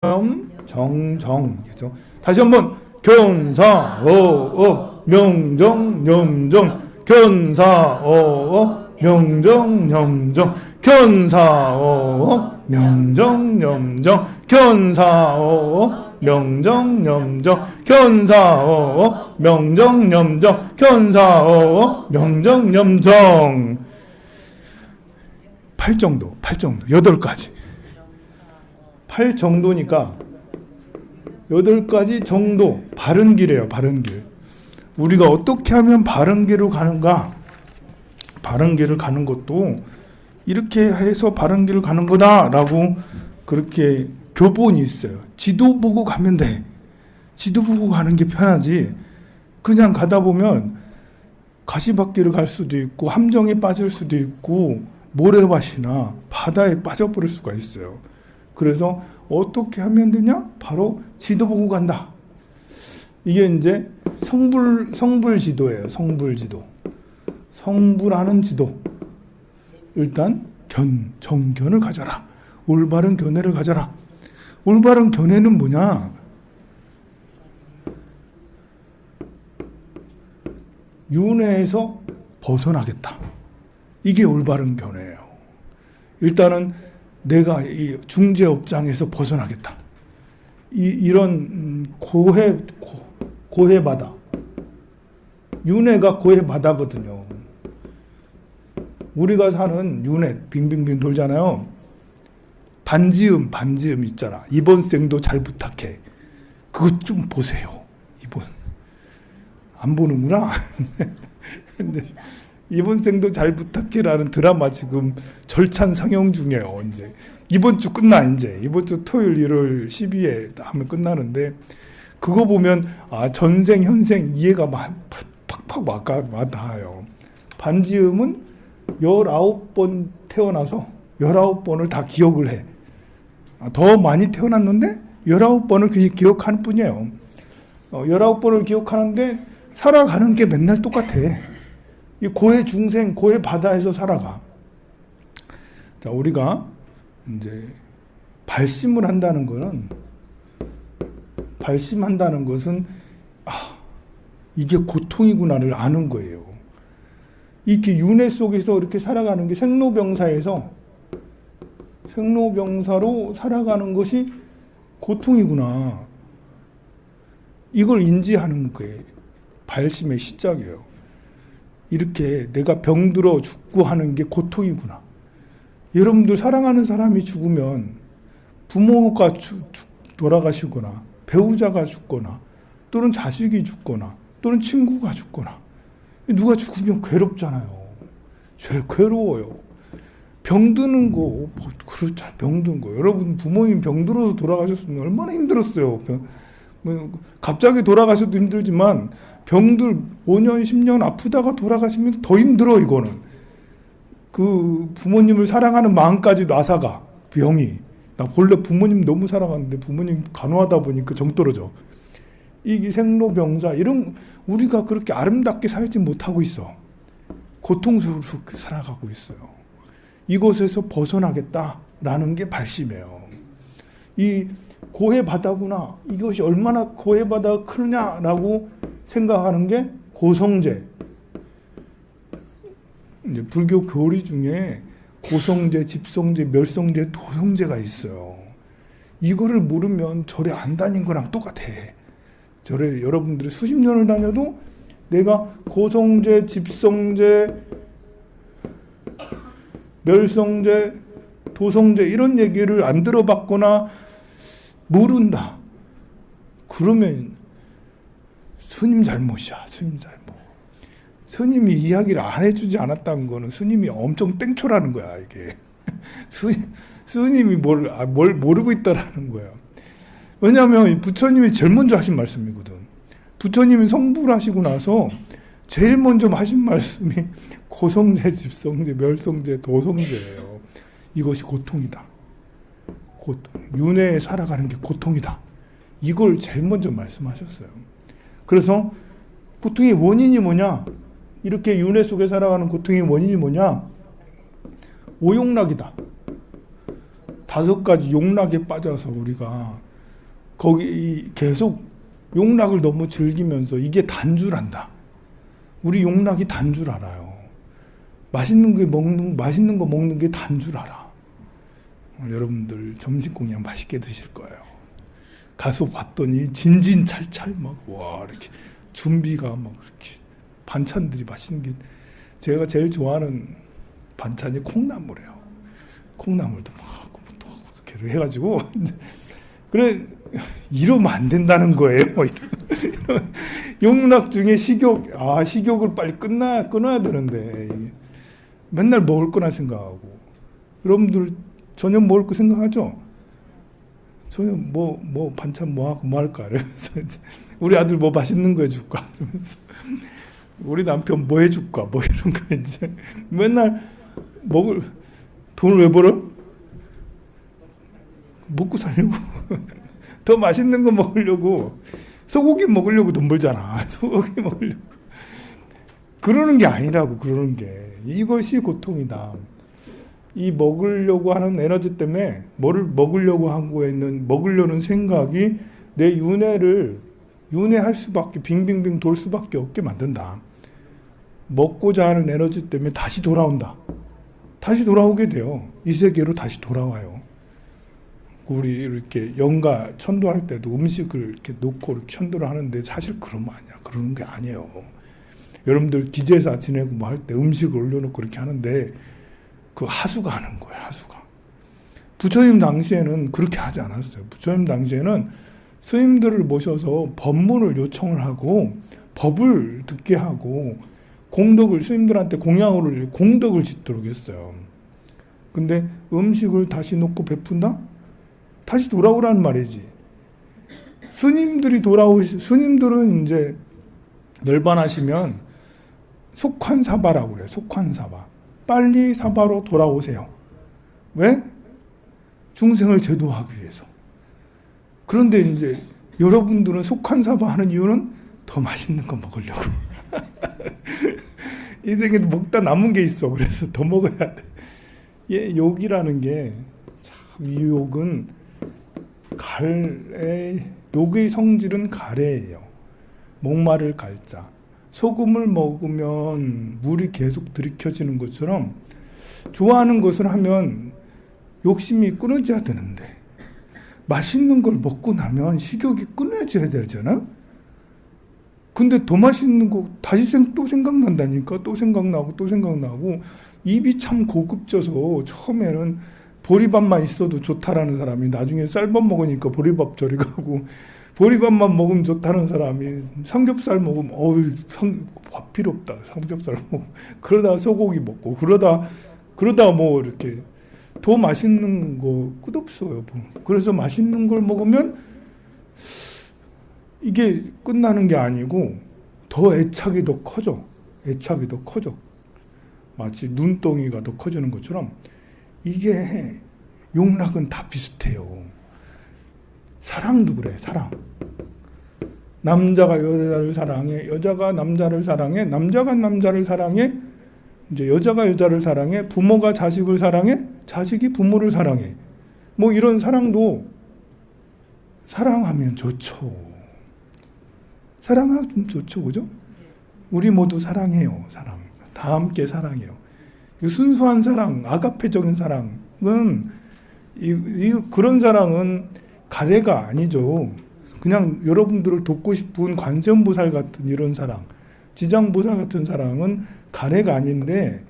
정정. 그죠? 다시 한번 견사어업 명정념정 견사어업 명정념정 견사어업 명정념정 견사어업 명정념정 견사어업 명정념정 견사어업 명정념정. 8정도 8가지 8 정도니까 8가지 정도 바른 길이에요. 바른 길. 우리가 어떻게 하면 바른 길로 가는가? 바른 길을 가는 것도 이렇게 해서 바른 길을 가는 거다라고 그렇게 교본이 있어요. 지도 보고 가면 돼. 지도 보고 가는 게 편하지. 그냥 가다 보면 가시밭길을 갈 수도 있고 함정에 빠질 수도 있고 모래밭이나 바다에 빠져버릴 수가 있어요. 그래서 어떻게 하면 되냐? 바로 지도 보고 간다. 이게 이제 성불 지도예요. 성불 지도. 성불하는 지도. 일단 정견을 가져라. 올바른 견해를 가져라. 올바른 견해는 뭐냐? 윤회에서 벗어나겠다. 이게 올바른 견해예요. 일단은 내가 이 중재업장에서 벗어나겠다. 이런 고해바다. 윤회가 고해바다거든요. 우리가 사는 윤회 빙빙빙 돌잖아요. 반지음 있잖아. 이번 생도 잘 부탁해. 그것 좀 보세요. 이번 안 보는구나. 근데 이번 생도 잘 부탁해라는 드라마 지금 절찬 상영 중이에요. 이제 이번 주 끝나. 이제 이번 주 토요일 1월 12일 하면 끝나는데 그거 보면 전생 현생 이해가 팍팍 와닿아요. 반지음은 19번 태어나서 19번을 다 기억을 해. 더 많이 태어났는데 19번을 그냥 기억하는 뿐이에요. 19번을 기억하는데 살아가는 게 맨날 똑같아. 이 고해 중생, 고해 바다에서 살아가. 자, 우리가 이제 발심을 한다는 것은 이게 고통이구나를 아는 거예요. 이렇게 윤회 속에서 이렇게 살아가는 게 생로병사로 살아가는 것이 고통이구나. 이걸 인지하는 게 발심의 시작이에요. 이렇게 내가 병들어 죽고 하는 게 고통이구나. 여러분들 사랑하는 사람이 죽으면 부모가 돌아가시거나 배우자가 죽거나 또는 자식이 죽거나 또는 친구가 죽거나 누가 죽으면 괴롭잖아요. 괴로워요. 병드는 거 그렇잖아요. 병든 거. 여러분 부모님 병들어서 돌아가셨으면 얼마나 힘들었어요. 갑자기 돌아가셔도 힘들지만 병들 5년 10년 아프다가 돌아가시면 더 힘들어. 이거는 그 부모님을 사랑하는 마음까지 놔사가 병이. 나 본래 부모님 너무 사랑하는데 부모님 간호하다 보니까 정 떨어져. 이게 생로병사 이런 우리가 그렇게 아름답게 살지 못하고 있어. 고통스럽게 살아가고 있어요. 이곳에서 벗어나겠다라는 게 발심이에요. 이 고해바다구나. 이것이 얼마나 고해바다가 크냐라고 생각하는 게 고성제. 이제 불교 교리 중에 고성제, 집성제, 멸성제, 도성제가 있어요. 이거를 모르면 절에 안 다닌 거랑 똑같아. 절에 여러분들이 수십 년을 다녀도 내가 고성제, 집성제, 멸성제, 도성제 이런 얘기를 안 들어봤거나 모른다. 그러면 스님 잘못이야. 스님 잘못. 스님이 이야기를 안 해주지 않았다는 거는 스님이 엄청 땡초라는 거야. 이게 스님이 뭘 모르고 있다라는 거야. 왜냐하면 부처님이 제일 먼저 하신 말씀이거든. 부처님이 성불하시고 나서 제일 먼저 하신 말씀이 고성제, 집성제, 멸성제, 도성제예요. 이것이 고통이다. 고통. 윤회에 살아가는 게 고통이다. 이걸 제일 먼저 말씀하셨어요. 그래서 고통의 원인이 뭐냐? 이렇게 윤회 속에 살아가는 고통의 원인이 뭐냐? 오욕락이다. 5가지 욕락에 빠져서 우리가 거기 계속 용락을 너무 즐기면서 이게 단 줄 안다. 우리 용락이 단 줄 알아요. 맛있는 거 먹는 게 단 줄 알아. 여러분들 점심 공양 맛있게 드실 거예요. 가서 봤더니 진진찰찰 와 이렇게 준비가 이렇게 반찬들이 맛있는 게, 제가 제일 좋아하는 반찬이 콩나물이에요. 콩나물도 또 이렇게 해가지고 그래 이러면 안 된다는 거예요. 용락 중에 식욕을 빨리 끊어야 되는데 맨날 먹을 거나 생각하고. 여러분들 저녁 먹을 거 생각하죠? 저녁 뭐 반찬 뭐 할까? 이러면서 우리 아들 뭐 맛있는 거 해줄까? 이러면서 우리 남편 뭐 해줄까? 뭐 이런 거 이제 맨날 돈을 왜 벌어? 먹고 살려고. 더 맛있는 거 먹으려고. 소고기 먹으려고 돈 벌잖아. 소고기 먹으려고. 그러는 게 아니라고, 그러는 게. 이것이 고통이다. 이 먹으려고 하는 에너지 때문에 뭐를 먹으려고 하고 있는, 먹으려는 생각이 내 윤회할 수밖에, 빙빙빙 돌 수밖에 없게 만든다. 먹고자 하는 에너지 때문에 다시 돌아온다. 다시 돌아오게 돼요. 이 세계로 다시 돌아와요. 우리 이렇게 영가 천도할 때도 음식을 이렇게 놓고 이렇게 천도를 하는데 사실 그런 거 아니야. 그러는 게 아니에요. 여러분들 기제사 지내고 뭐 할 때 음식을 올려놓고 이렇게 하는데 그 하수가 하는 거예요. 하수가. 부처님 당시에는 그렇게 하지 않았어요. 부처님 당시에는 스님들을 모셔서 법문을 요청을 하고 법을 듣게 하고 공덕을, 스님들한테 공덕을 짓도록 했어요. 근데 음식을 다시 놓고 베푼다? 다시 돌아오라는 말이지. 스님들은 이제 열반하시면 속환사바라고 그래요. 속환사바. 빨리 사바로 돌아오세요. 왜? 중생을 제도하기 위해서. 그런데 이제 여러분들은 속환사바 하는 이유는 더 맛있는 거 먹으려고. 인생에 먹다 남은 게 있어. 그래서 더 먹어야 돼. 욕이라는 게 참, 이 욕은 욕의 성질은 가래예요. 목마를 갈자. 소금을 먹으면 물이 계속 들이켜지는 것처럼 좋아하는 것을 하면 욕심이 끊어져야 되는데 맛있는 걸 먹고 나면 식욕이 끊어져야 되잖아. 근데 더 맛있는 거 다시 또 생각난다니까. 또 생각나고 입이 참 고급져서 처음에는 보리밥만 있어도 좋다라는 사람이 나중에 쌀밥 먹으니까 보리밥 저리 가고, 보리밥만 먹으면 좋다는 사람이 삼겹살 먹으면 밥 필요 없다. 삼겹살 먹고 그러다 소고기 먹고 그러다 뭐 이렇게 더 맛있는 거 끝없어요. 그래서 맛있는 걸 먹으면 이게 끝나는 게 아니고 더 애착이 더 커져. 마치 눈덩이가 더 커지는 것처럼 이게 용락은 다 비슷해요. 사랑도 그래. 사랑. 남자가 여자를 사랑해. 여자가 남자를 사랑해. 남자가 남자를 사랑해. 이제 여자가 여자를 사랑해. 부모가 자식을 사랑해. 자식이 부모를 사랑해. 뭐 이런 사랑도 사랑하면 좋죠. 사랑하면 좋죠. 그죠? 우리 모두 사랑해요. 사랑. 다 함께 사랑해요. 순수한 사랑, 아가페적인 사랑은 그런 사랑은 가래가 아니죠. 그냥 여러분들을 돕고 싶은 관세음보살 같은 이런 사랑, 지장보살 같은 사랑은 가래가 아닌데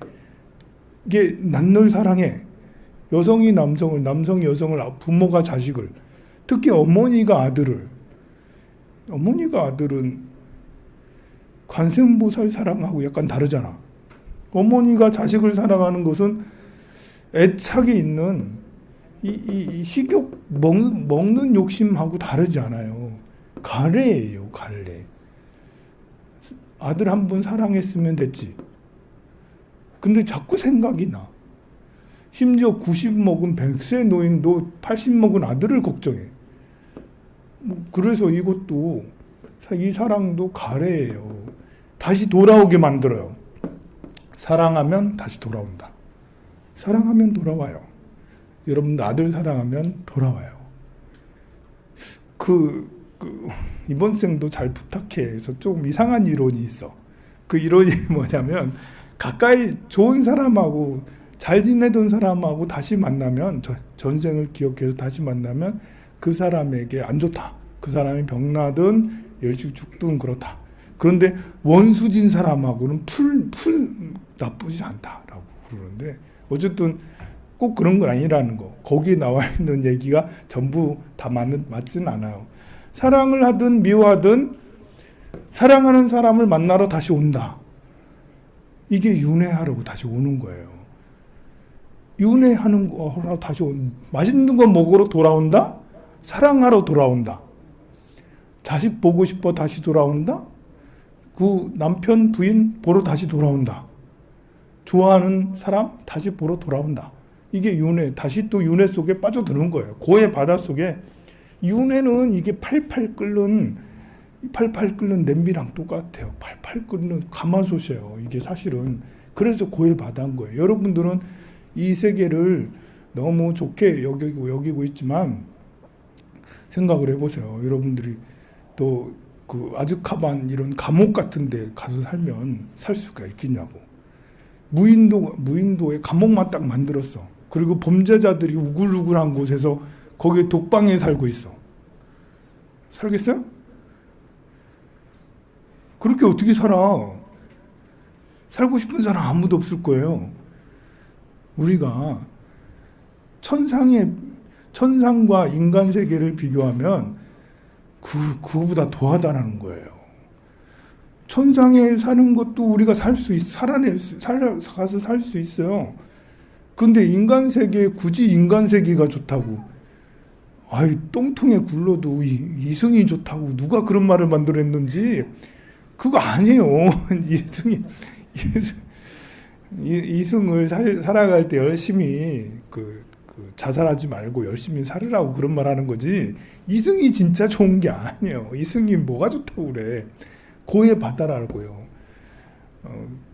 이게 낱늘 사랑해. 여성이 남성을, 남성이 여성을, 부모가 자식을, 특히 어머니가 아들은 관세음보살 사랑하고 약간 다르잖아. 어머니가 자식을 사랑하는 것은 애착이 있는 이 식욕 먹는 욕심하고 다르지 않아요. 가래예요, 가래. 아들 한 번 사랑했으면 됐지. 근데 자꾸 생각이 나. 심지어 90 먹은 100세 노인도 80 먹은 아들을 걱정해. 그래서 이것도, 이 사랑도 가래예요. 다시 돌아오게 만들어요. 사랑하면 다시 돌아온다. 사랑하면 돌아와요. 여러분도 아들 사랑하면 돌아와요. 그 이번 생도 잘 부탁해에서 좀 이상한 이론이 있어. 그 이론이 뭐냐면 가까이 좋은 사람하고 잘 지내던 사람하고 다시 만나면 전생을 기억해서 다시 만나면 그 사람에게 안 좋다. 그 사람이 병나든 일찍 죽든 그렇다. 그런데 원수진 사람하고는 풀 나쁘지 않다라고 그러는데 어쨌든 꼭 그런 건 아니라는 거. 거기에 나와 있는 얘기가 전부 다 맞진 않아요. 사랑을 하든 미워하든 사랑하는 사람을 만나러 다시 온다. 이게 윤회하려고 다시 오는 거예요. 윤회하는 거 다시 맛있는 거 먹으러 돌아온다? 사랑하러 돌아온다. 자식 보고 싶어 다시 돌아온다? 그 남편 부인 보러 다시 돌아온다. 좋아하는 사람 다시 보러 돌아온다. 이게 윤회, 다시 또 윤회 속에 빠져드는 거예요. 고해 바다 속에 윤회는 이게 팔팔 끓는 냄비랑 똑같아요. 팔팔 끓는 가마솥이에요. 이게 사실은. 그래서 고해 바다인 거예요. 여러분들은 이 세계를 너무 좋게 여기고 있지만 생각을 해보세요. 여러분들이 또 그 아즈카반 이런 감옥 같은 데 가서 살면 살 수가 있겠냐고. 무인도에 감옥만 딱 만들었어. 그리고 범죄자들이 우글우글한 곳에서 거기에 독방에 살고 있어. 살겠어요? 그렇게 어떻게 살아? 살고 싶은 사람 아무도 없을 거예요. 우리가 천상과 인간 세계를 비교하면 그거보다 더하다는 거예요. 천상에 사는 것도 우리가 가서 살 수 있어요. 근데 인간 세계, 굳이 인간 세계가 좋다고. 아이, 똥통에 굴러도 이승이 좋다고 누가 그런 말을 만들었는지 그거 아니에요. 이승을 살아갈 때 열심히 자살하지 말고 열심히 살으라고 그런 말 하는 거지. 이승이 진짜 좋은 게 아니에요. 이승이 뭐가 좋다고 그래. 고해 바다라고요.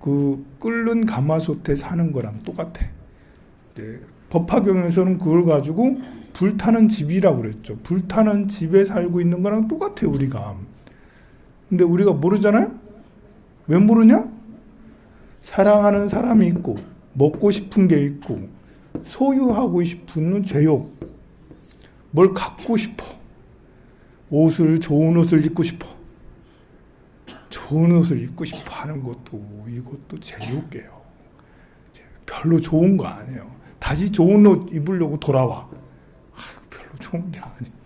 그 끓는 가마솥에 사는 거랑 똑같아. 법화경에서는 그걸 가지고 불타는 집이라고 그랬죠. 불타는 집에 살고 있는 거랑 똑같아요, 우리가. 근데 우리가 모르잖아요? 왜 모르냐? 사랑하는 사람이 있고, 먹고 싶은 게 있고, 소유하고 싶은 죄욕, 뭘 갖고 싶어. 좋은 옷을 입고 싶어. 좋은 옷을 입고 싶어 하는 이것도 죄욕이에요. 별로 좋은 거 아니에요. 다시 좋은 옷 입으려고 돌아와. 별로 좋은 게 아니에요.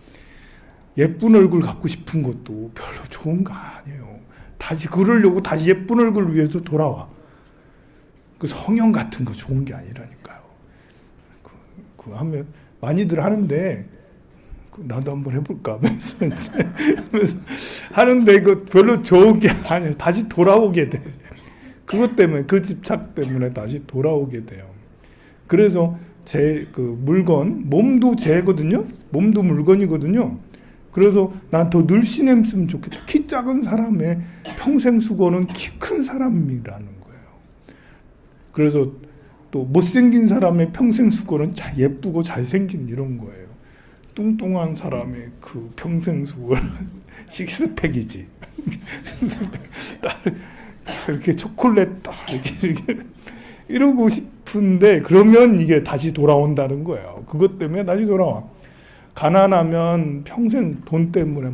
예쁜 얼굴 갖고 싶은 것도 별로 좋은 거 아니에요. 다시 그러려고 다시 예쁜 얼굴 위해서 돌아와. 그 성형 같은 거 좋은 게 아니라니까요. 하면 많이들 하는데 나도 한번 해볼까 하면서 하는데 이거 별로 좋은 게 아니에요. 다시 돌아오게 돼. 그것 때문에, 그 집착 때문에 다시 돌아오게 돼요. 그래서 물건, 몸도 재거든요. 몸도 물건이거든요. 그래서 난 더 늘씬했으면 좋겠다. 키 작은 사람의 평생 수고는 키 큰 사람이라는 거예요. 그래서 또 못생긴 사람의 평생 수고는 예쁘고 잘생긴 이런 거예요. 뚱뚱한 사람의 그 평생 수고는 식스팩이지. 이렇게 초콜릿 딱 이렇게 이러고 싶은데 그러면 이게 다시 돌아온다는 거예요. 그것 때문에 다시 돌아와. 가난하면 평생 돈 때문에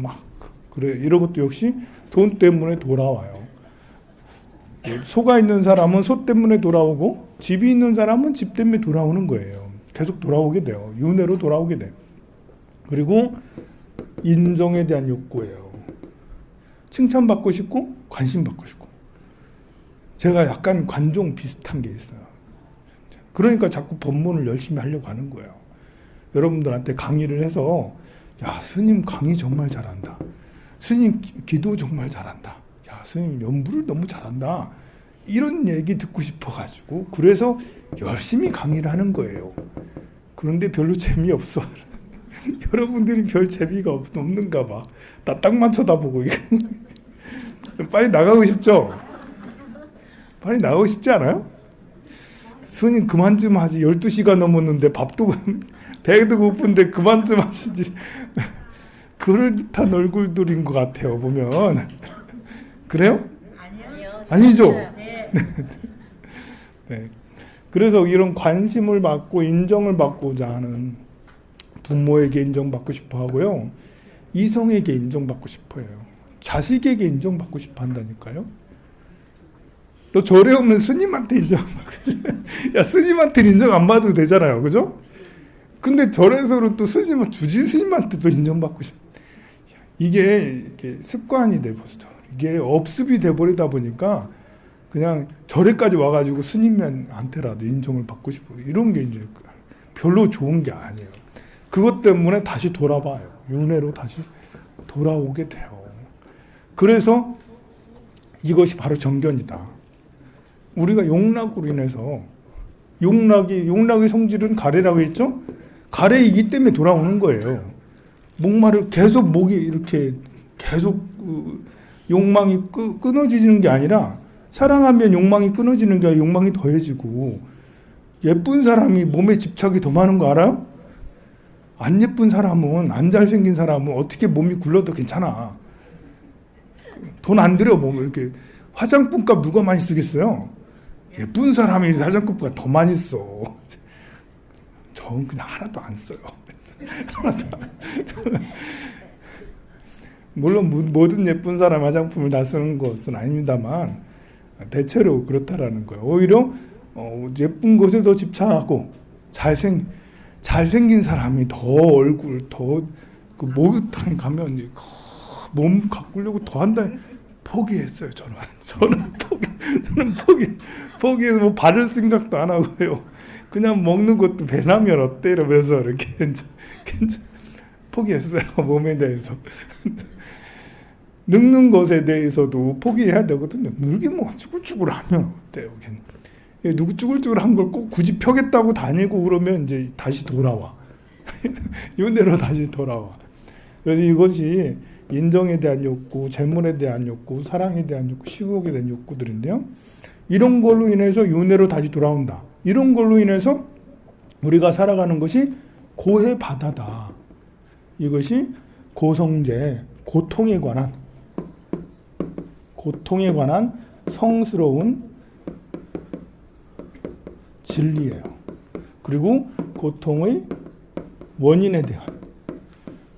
그래. 이런 것도 역시 돈 때문에 돌아와요. 소가 있는 사람은 소 때문에 돌아오고 집이 있는 사람은 집 때문에 돌아오는 거예요. 계속 돌아오게 돼요. 윤회로 돌아오게 돼. 그리고 인정에 대한 욕구예요. 칭찬받고 싶고 관심받고 싶고. 제가 약간 관종 비슷한 게 있어요. 그러니까 자꾸 법문을 열심히 하려고 하는 거예요. 여러분들한테 강의를 해서 야, 스님 강의 정말 잘한다. 스님 기도 정말 잘한다. 야, 스님 연부를 너무 잘한다. 이런 얘기 듣고 싶어가지고 그래서 열심히 강의를 하는 거예요. 그런데 별로 재미없어. 여러분들이 별 재미가 없는가 봐. 나 딱만 쳐다보고 빨리 나가고 싶죠? 빨리 나가고 싶지 않아요? 스님 그만 좀 하지. 12시가 넘었는데 밥도 배도 고픈데 그만 좀 하시지. 그럴듯한 얼굴들인 것 같아요, 보면. 그래요? 아니요. 아니죠? 네. 네. 그래서 이런 관심을 받고 인정을 받고자 하는 부모에게 인정받고 싶어 하고요. 이성에게 인정받고 싶어 해요. 자식에게 인정받고 싶어 한다니까요. 너 절에 오면 스님한테 인정받고 싶어. 야, 스님한테 인정 안 받아도 되잖아요. 그죠? 근데 절에서는 또 주지 스님한테도 인정받고 싶어. 이게 습관이 돼버렸죠. 이게 업습이 돼버리다 보니까 그냥 절에까지 와가지고 스님한테라도 인정을 받고 싶어. 이런 게 이제 별로 좋은 게 아니에요. 그것 때문에 다시 돌아봐요. 윤회로 다시 돌아오게 돼요. 그래서 이것이 바로 정견이다. 우리가 용락으로 인해서 용락의 성질은 가래라고 했죠? 가래이기 때문에 돌아오는 거예요. 목마를 계속 목이 이렇게 계속 욕망이 끊어지는 게 아니라 사랑하면 욕망이 끊어지는 게 아니라 욕망이 더해지고 예쁜 사람이 몸에 집착이 더 많은 거 알아요? 안 예쁜 사람은 안 잘생긴 사람은 어떻게 몸이 굴러도 괜찮아. 돈 안 들여 보면 이렇게 화장품값 누가 많이 쓰겠어요? 예쁜 사람이 화장품값 더 많이 써. 저는 그냥 하나도 안 써요. 물론 모든 예쁜 사람 화장품을 다 쓰는 것은 아닙니다만 대체로 그렇다라는 거예요. 오히려 예쁜 것에 더 집착하고 잘생긴 사람이 더 얼굴 더 그 목욕탕 가면 몸 가꾸려고 더 한다. 포기했어요. 저는 포기해서 뭐 바를 생각도 안 하고요. 그냥 먹는 것도 배라면 어때 이러면서 이렇게 괜찮 포기했어요. 몸에 대해서. 늙는 것에 대해서도 포기해야 되거든요. 늙이 뭐 쭈글쭈글하면 어때요? 누구 쭈글쭈글한 걸 꼭 굳이 펴겠다고 다니고 그러면 이제 다시 돌아와. 윤회로 다시 돌아와. 그래서 이것이 인정에 대한 욕구, 재물에 대한 욕구, 사랑에 대한 욕구, 식욕에 대한 욕구들인데요. 이런 걸로 인해서 윤회로 다시 돌아온다. 이런 걸로 인해서 우리가 살아가는 것이 고해바다다. 이것이 고성제, 고통에 관한 성스러운 진리예요. 그리고 고통의 원인에 대한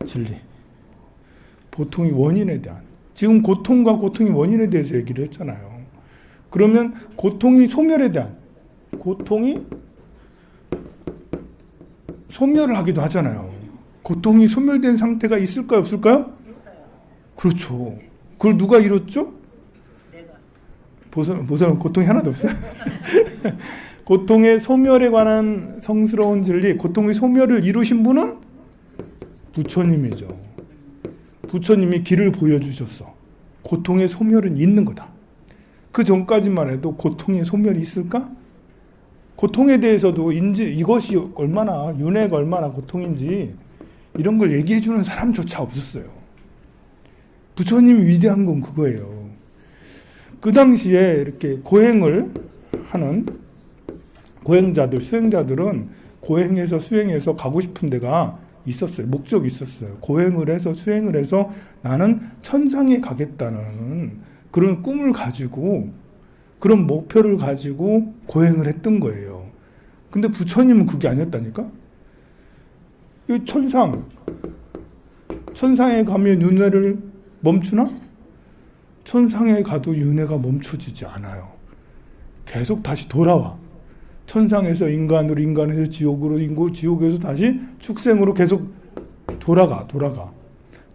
진리. 고통의 원인에 대한. 지금 고통과 고통의 원인에 대해서 얘기를 했잖아요. 그러면 고통이 소멸에 대한. 고통이 소멸을 하기도 하잖아요. 고통이 소멸된 상태가 있을까요? 없을까요? 있어요. 그렇죠. 그걸 누가 이뤘죠? 내가. 보세요. 고통이 하나도 없어요. 고통의 소멸에 관한 성스러운 진리, 고통의 소멸을 이루신 분은 부처님이죠. 부처님이 길을 보여주셨어. 고통의 소멸은 있는 거다. 그 전까지만 해도 고통의 소멸이 있을까? 고통에 대해서도 이것이 얼마나 윤회가 얼마나 고통인지 이런 걸 얘기해 주는 사람조차 없었어요. 부처님이 위대한 건 그거예요. 그 당시에 이렇게 고행을 하는 고행자들, 수행자들은 고행해서 수행해서 가고 싶은 데가 있었어요. 목적이 있었어요. 고행을 해서 수행을 해서 나는 천상에 가겠다는 그런 꿈을 가지고 그런 목표를 가지고 고행을 했던 거예요. 근데 부처님은 그게 아니었다니까? 이 천상에 가면 윤회를 멈추나? 천상에 가도 윤회가 멈춰지지 않아요. 계속 다시 돌아와. 천상에서 인간으로, 인간에서 지옥으로, 지옥에서 다시 축생으로 계속 돌아가.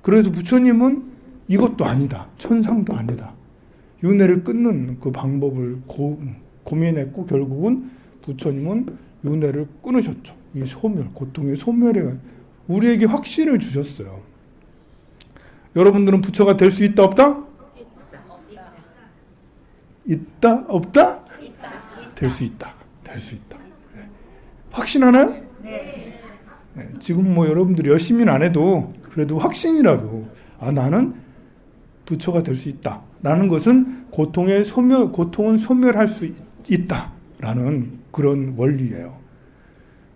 그래서 부처님은 이것도 아니다. 천상도 아니다. 윤회를 끊는 그 방법을 고민했고 결국은 부처님은 윤회를 끊으셨죠. 이 소멸, 고통의 소멸에 우리에게 확신을 주셨어요. 여러분들은 부처가 될 수 있다, 없다? 있다, 없다? 될 수 있다. 네. 확신하나요? 네. 네. 지금 뭐 여러분들이 열심히는 안 해도 그래도 확신이라도 나는 부처가 될 수 있다. 라는 것은 고통은 소멸할 수 있다. 라는 그런 원리예요.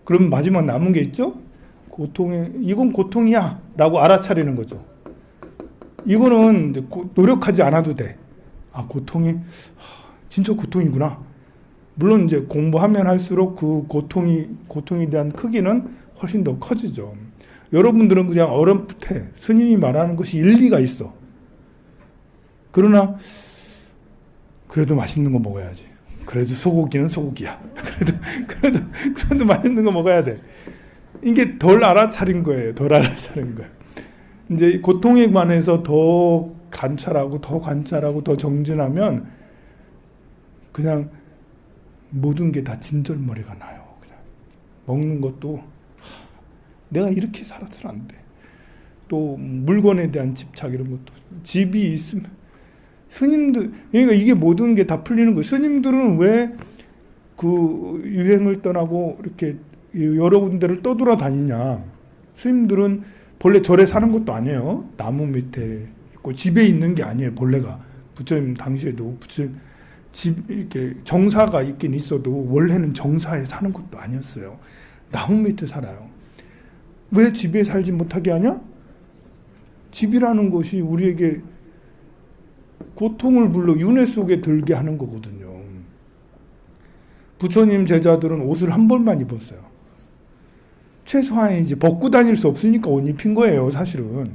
그럼 마지막 남은 게 있죠? 이건 고통이야 라고 알아차리는 거죠. 이거는 이제 노력하지 않아도 돼. 아, 고통이 진짜 고통이구나. 물론 이제 공부하면 할수록 그 고통에 대한 크기는 훨씬 더 커지죠. 여러분들은 그냥 어렴풋해. 스님이 말하는 것이 일리가 있어. 그러나 그래도 맛있는 거 먹어야지. 그래도 소고기는 소고기야. 그래도 맛있는 거 먹어야 돼. 이게 덜 알아차린 거예요. 덜 알아차린 거예요. 이제 고통에 관해서 더 관찰하고 더 정진하면 그냥 모든 게 다 진절머리가 나요. 그냥 먹는 것도 내가 이렇게 살아서는 안 돼. 또 물건에 대한 집착 이런 것도 집이 있으면 스님들 그러니까 이게 모든 게 다 풀리는 거예요. 스님들은 왜 그 유행을 떠나고 이렇게 여러 군데를 떠돌아다니냐. 스님들은 본래 절에 사는 것도 아니에요. 나무 밑에 있고 집에 있는 게 아니에요. 본래가 부처님 당시에도 부처님 집 이렇게 정사가 있긴 있어도 원래는 정사에 사는 것도 아니었어요. 나무 밑에 살아요. 왜 집에 살지 못하게 하냐? 집이라는 것이 우리에게 고통을 불러 윤회 속에 들게 하는 거거든요. 부처님 제자들은 옷을 한 벌만 입었어요. 최소한 이제 벗고 다닐 수 없으니까 옷 입힌 거예요, 사실은.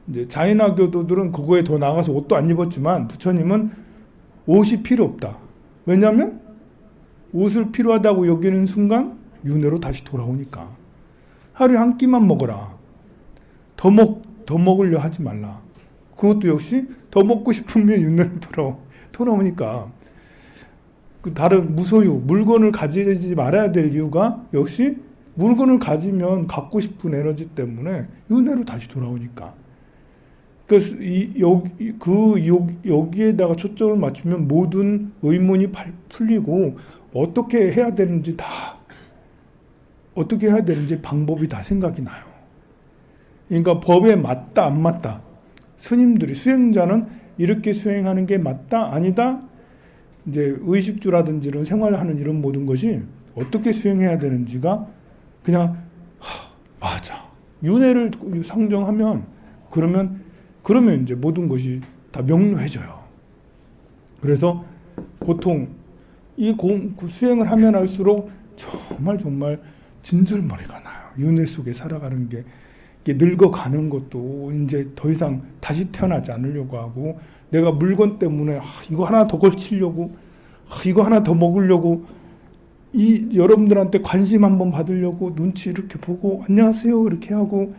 이제 자인학교도들은 그거에 더 나가서 옷도 안 입었지만 부처님은 옷이 필요 없다. 왜냐하면 옷을 필요하다고 여기는 순간 윤회로 다시 돌아오니까. 하루에 한 끼만 먹어라. 더 먹으려 하지 말라. 그것도 역시 더 먹고 싶으면 윤회로 돌아오니까. 그 다른 무소유, 물건을 가지지 말아야 될 이유가 역시 물건을 가지면 갖고 싶은 에너지 때문에 윤회로 다시 돌아오니까. 그래서 여기에다가 초점을 맞추면 모든 의문이 풀리고 어떻게 해야 되는지 방법이 다 생각이 나요. 그러니까 법에 맞다 안 맞다. 스님들이 수행자는 이렇게 수행하는 게 맞다 아니다. 이제 의식주라든지 이런 생활하는 이런 모든 것이 어떻게 수행해야 되는지가 그냥 맞아. 윤회를 상정하면 그러면 이제 모든 것이 다 명료해져요. 그래서 보통 수행을 하면 할수록 정말 진절머리가 나요. 윤회 속에 살아가는 게 이게 늙어가는 것도 이제 더 이상 다시 태어나지 않으려고 하고 내가 물건 때문에 이거 하나 더 걸치려고 이거 하나 더 먹으려고 여러분들한테 관심 한번 받으려고 눈치 이렇게 보고 안녕하세요 이렇게 하고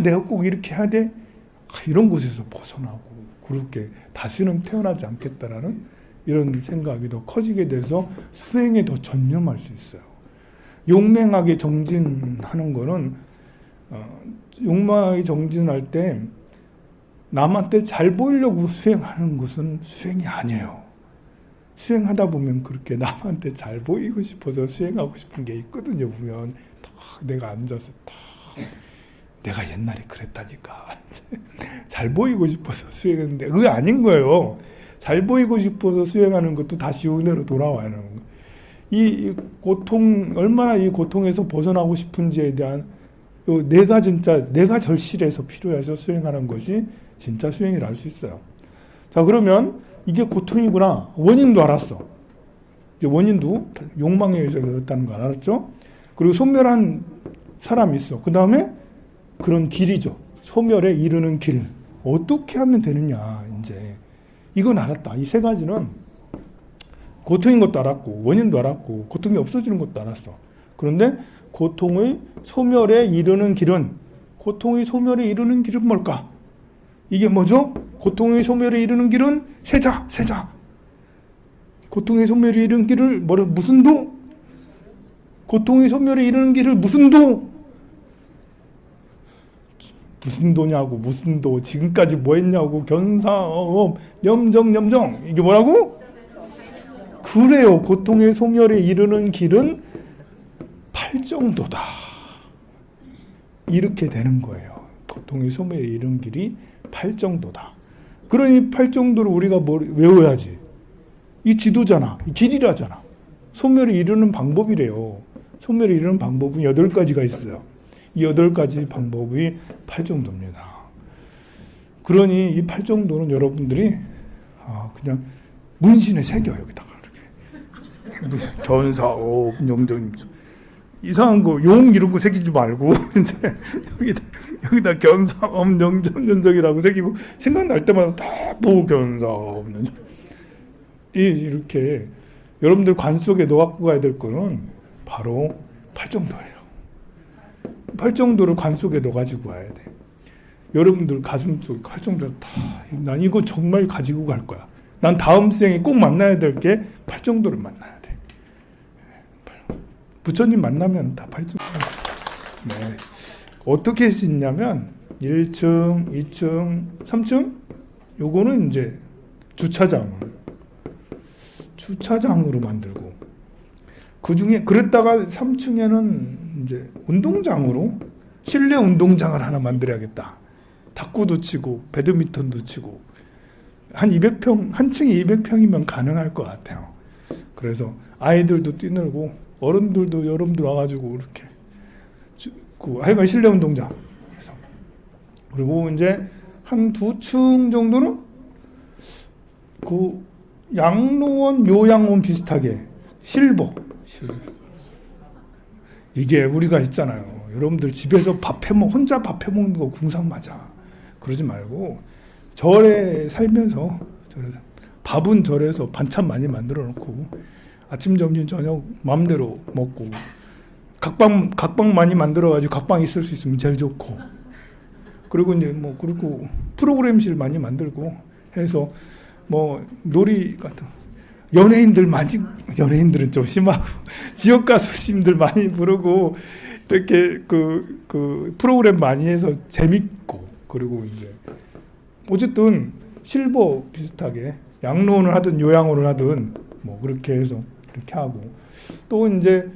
내가 꼭 이렇게 해야 돼 이런 곳에서 벗어나고 그렇게 다시는 태어나지 않겠다라는 이런 생각이 더 커지게 돼서 수행에 더 전념할 수 있어요. 용맹하게 정진하는 거는 용맹하게 정진할 때 남한테 잘 보이려고 수행하는 것은 수행이 아니에요. 수행하다 보면 그렇게 남한테 잘 보이고 싶어서 수행하고 싶은 게 있거든요. 보면 내가 앉아서 내가 옛날에 그랬다니까 잘 보이고 싶어서 수행했는데 그게 아닌 거예요. 잘 보이고 싶어서 수행하는 것도 다시 윤회로 돌아와야 하는 거예요. 이 고통 얼마나 이 고통에서 벗어나고 싶은지에 대한 내가 절실해서 필요해서 수행하는 것이 진짜 수행이라 할 수 있어요. 자, 그러면 이게 고통이구나. 원인도 알았어. 이제 원인도 욕망에 의해서 그렇다는 걸 알았죠. 그리고 소멸한 사람이 있어. 그 다음에 그런 길이죠. 소멸에 이르는 길. 어떻게 하면 되느냐. 이제 이건 알았다. 이 세 가지는 고통인 것도 알았고 원인도 알았고 고통이 없어지는 것도 알았어. 그런데 고통의 소멸에 이르는 길은 뭘까? 이게 뭐죠? 고통의 소멸에 이르는 길은 세자. 고통의 소멸에 이르는 길을 무슨 도? 고통의 소멸에 이르는 길을 무슨 도? 무슨 도냐고 무슨 도 지금까지 뭐 했냐고 견사업 염정 이게 뭐라고? 그래요. 고통의 소멸에 이르는 길은 팔정도다. 이렇게 되는 거예요. 고통의 소멸에 이르는 길이 팔정도다. 그러니 팔정도를 우리가 외워야지. 이 지도잖아. 이 길이라잖아. 소멸에 이르는 방법이래요. 소멸에 이르는 방법은 8가지가 있어요. 이 8가지 방법이 팔정도입니다. 그러니 이 팔정도는 여러분들이 그냥 문신에 새겨 여기다가 이렇게 무슨 견사업 영정 이상한 거 용 이런 거 새기지 말고 이제 여기다 견사업 영정 연정이라고 새기고 생각날 때마다 다 보견사업 연정 이렇게 여러분들 관 속에 넣어 갖고 가야 될 거는 바로 팔정도예요. 팔정도를 관 속에 넣어 가지고 와야 돼. 여러분들 가슴 속 팔정도 난 이거 정말 가지고 갈 거야. 난 다음 생에 꼭 만나야 될 게 팔정도를 만나야 돼. 부처님 만나면 다 팔정도. 네. 어떻게 짓냐면 1층, 2층, 3층 요거는 이제 주차장으로 만들고 그 중에 그랬다가 3층에는 이제 운동장으로 실내 운동장을 하나 만들어야겠다. 탁구도 치고 배드민턴도 치고 한 200평 한 층에 200평이면 가능할 것 같아요. 그래서 아이들도 뛰놀고 어른들도 여러분들 와가지고 이렇게 하여간 실내 운동장. 그리고 이제 한 2층 정도는 그 양로원 요양원 비슷하게 실버. 이게 우리가 있잖아요. 여러분들 집에서 혼자 밥 해 먹는 거 궁상 맞아. 그러지 말고 절에 살면서 밥은 절에서 반찬 많이 만들어 놓고 아침 점심 저녁 마음대로 먹고 각방 많이 만들어 가지고 각방 있을 수 있으면 제일 좋고 그리고 이제 그리고 프로그램실 많이 만들고 해서 놀이 같은 연예인들은 좀 심하고 지역 가수님들 많이 부르고 이렇게 그 프로그램 많이 해서 재밌고 그리고 이제 어쨌든 실버 비슷하게 양로원을 하든 요양원을 하든 그렇게 해서 이렇게 하고 또 이제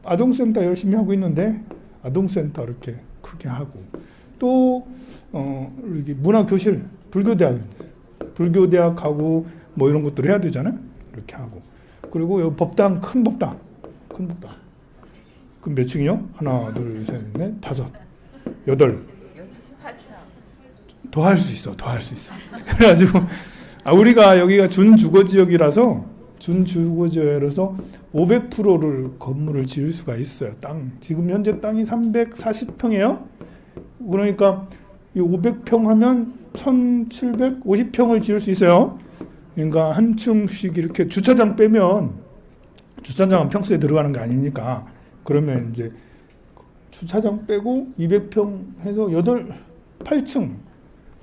아동센터 열심히 하고 있는데 아동센터 이렇게 크게 하고 또 이렇게 문화교실 불교대학하고 이런 것들 해야 되잖아요. 이렇게 하고 그리고 여기 법당 큰 법당 그럼 몇 층이요? 하나 둘 셋 넷 다섯 여덟 더 할 수 있어 그래가지고 우리가 여기가 준주거지역이라서 500%를 건물을 지을 수가 있어요. 지금 현재 땅이 340평이에요. 그러니까 이 500평 하면 1750평을 지을 수 있어요. 그러니까 한 층씩 이렇게 주차장 빼면 주차장은 평소에 들어가는 게 아니니까 그러면 이제 주차장 빼고 200평 해서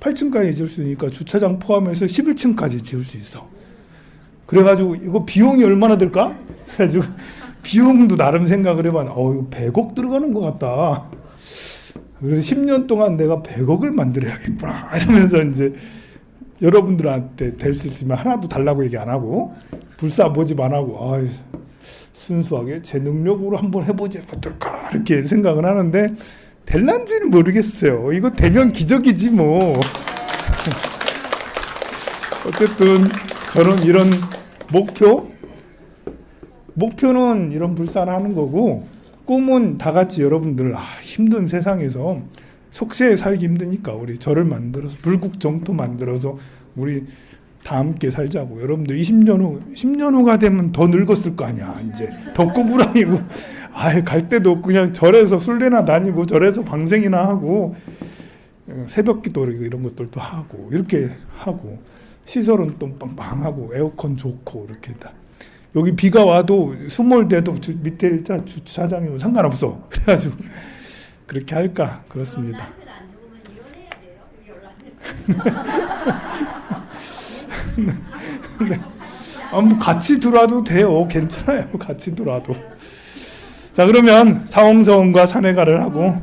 8층까지 지을 수 있으니까 주차장 포함해서 11층까지 지을 수 있어. 그래가지고 이거 비용이 얼마나 들까? 그래가지고 비용도 나름 생각을 해봐. 이거 100억 들어가는 것 같다. 그래서 10년 동안 내가 100억을 만들어야겠구나 이러면서 이제 여러분들한테 될 수 있으면 하나도 달라고 얘기 안 하고 불사 모집 안 하고 순수하게 제 능력으로 한번 해보지 어떨까 이렇게 생각을 하는데 될란지는 모르겠어요. 이거 되면 기적이지 뭐. 어쨌든 저는 이런 목표는 이런 불사를 하는 거고 꿈은 다 같이 여러분들 힘든 세상에서 속세에 살기 힘드니까 우리 절을 만들어서 불국 정토 만들어서 우리 다 함께 살자고. 여러분들 10년 후가 되면 더 늙었을 거 아니야. 이제 더 꼬부랑이고 갈 데도 없고 그냥 절에서 순례나 다니고 절에서 방생이나 하고 새벽기도 이런 것들도 하고 이렇게 하고 시설은 또 빵빵하고 에어컨 좋고 이렇게 다. 여기 비가 와도 수몰돼도 밑에 일단 주차장이고 상관없어. 그래가지고 그렇게 할까 그렇습니다. 네. 같이 들어와도 돼요. 괜찮아요. 같이 들어와도. 자, 그러면 사홍서원과 산해가를 하고